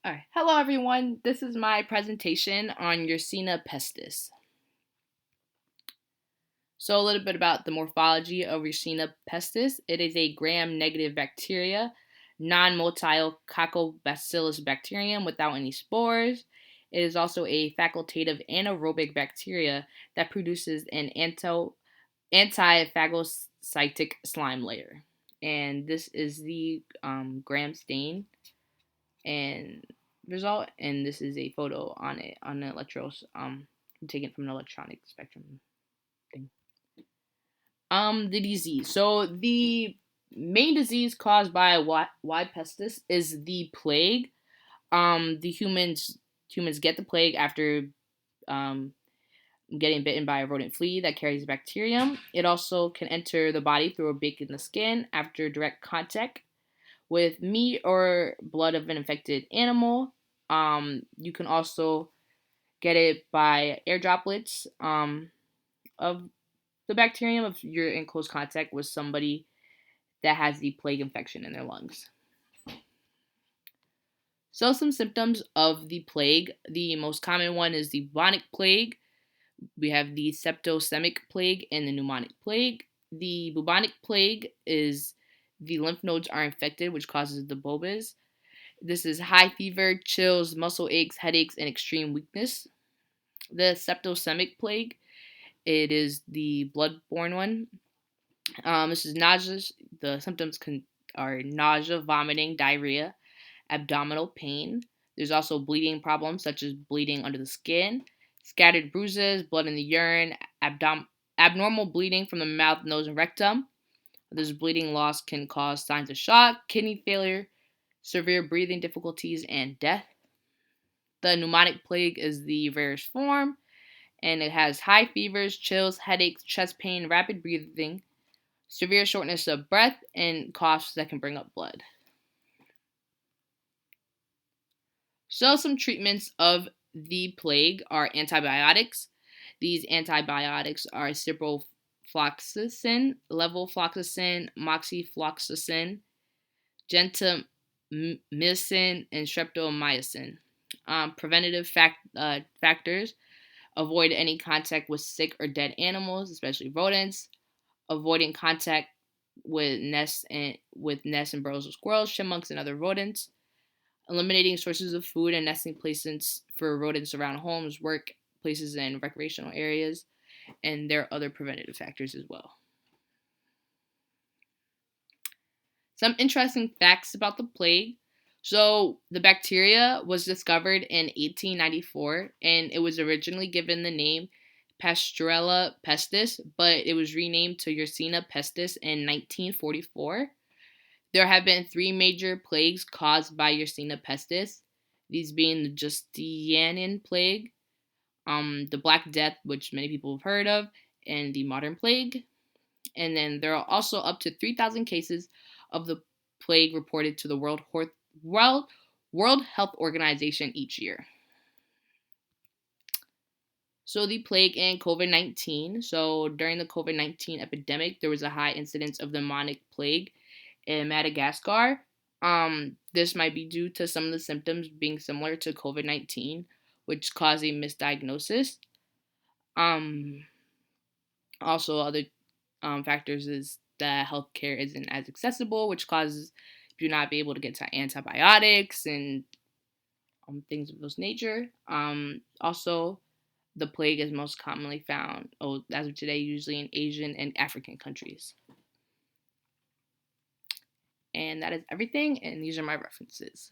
All right. Hello, everyone. This is my presentation on Yersinia pestis. So, a little bit about the morphology of Yersinia pestis. It is a gram-negative bacteria, non-motile coccobacillus bacterium without any spores. It is also a facultative anaerobic bacteria that produces an anti-phagocytic slime layer. And this is the gram stain and result, and this is a photo on it on the electros taken from an electronic spectrum thing. The disease. So the main disease caused by Y pestis is the plague. The humans get the plague after um getting bitten by a rodent flea that carries the bacterium. It also can enter the body through a break in the skin after direct contact with meat or blood of an infected animal. You can also get it by air droplets of the bacterium if you're in close contact with somebody that has the plague infection in their lungs. So, some symptoms of the plague. The most common one is the bubonic plague. We have the septicemic plague and the pneumonic plague. The bubonic plague is the lymph nodes are infected, which causes the bulbs. This is high fever, chills, muscle aches, headaches, and extreme weakness. The septicemic plague, it is the blood-borne one. This is nausea. The symptoms are nausea, vomiting, diarrhea, abdominal pain. There's also bleeding problems such as bleeding under the skin, scattered bruises, blood in the urine, abnormal bleeding from the mouth, nose, and rectum. This bleeding loss can cause signs of shock, kidney failure, severe breathing difficulties, and death. The pneumonic plague is the rarest form, and it has high fevers, chills, headaches, chest pain, rapid breathing, severe shortness of breath, and coughs that can bring up blood. So, some treatments of the plague are antibiotics. These antibiotics are ciprofloxacin, levofloxacin, moxifloxacin, gentamicin, and streptomycin. Preventative factors: avoid any contact with sick or dead animals, especially rodents. Avoiding contact with nests and burrows of squirrels, chipmunks, and other rodents. Eliminating sources of food and nesting places for rodents around homes, work places, and recreational areas. And there are other preventative factors as well. Some interesting facts about the plague. So, the bacteria was discovered in 1894, and it was originally given the name Pasteurella pestis, but it was renamed to Yersinia pestis in 1944. There have been three major plagues caused by Yersinia pestis, these being the Justinian plague, the Black Death, which many people have heard of, and the modern plague. And then there are also up to 3,000 cases of the plague reported to the World Health Organization each year. So the plague and COVID-19. So during the COVID-19 epidemic, there was a high incidence of the pneumonic plague in Madagascar. This might be due to some of the symptoms being similar to COVID-19, which caused a misdiagnosis. Um, Also, other factors is that healthcare isn't as accessible, which causes you not be able to get to antibiotics and things of those nature. Also, the plague is most commonly found, as of today, usually in Asian and African countries. And that is everything, and these are my references.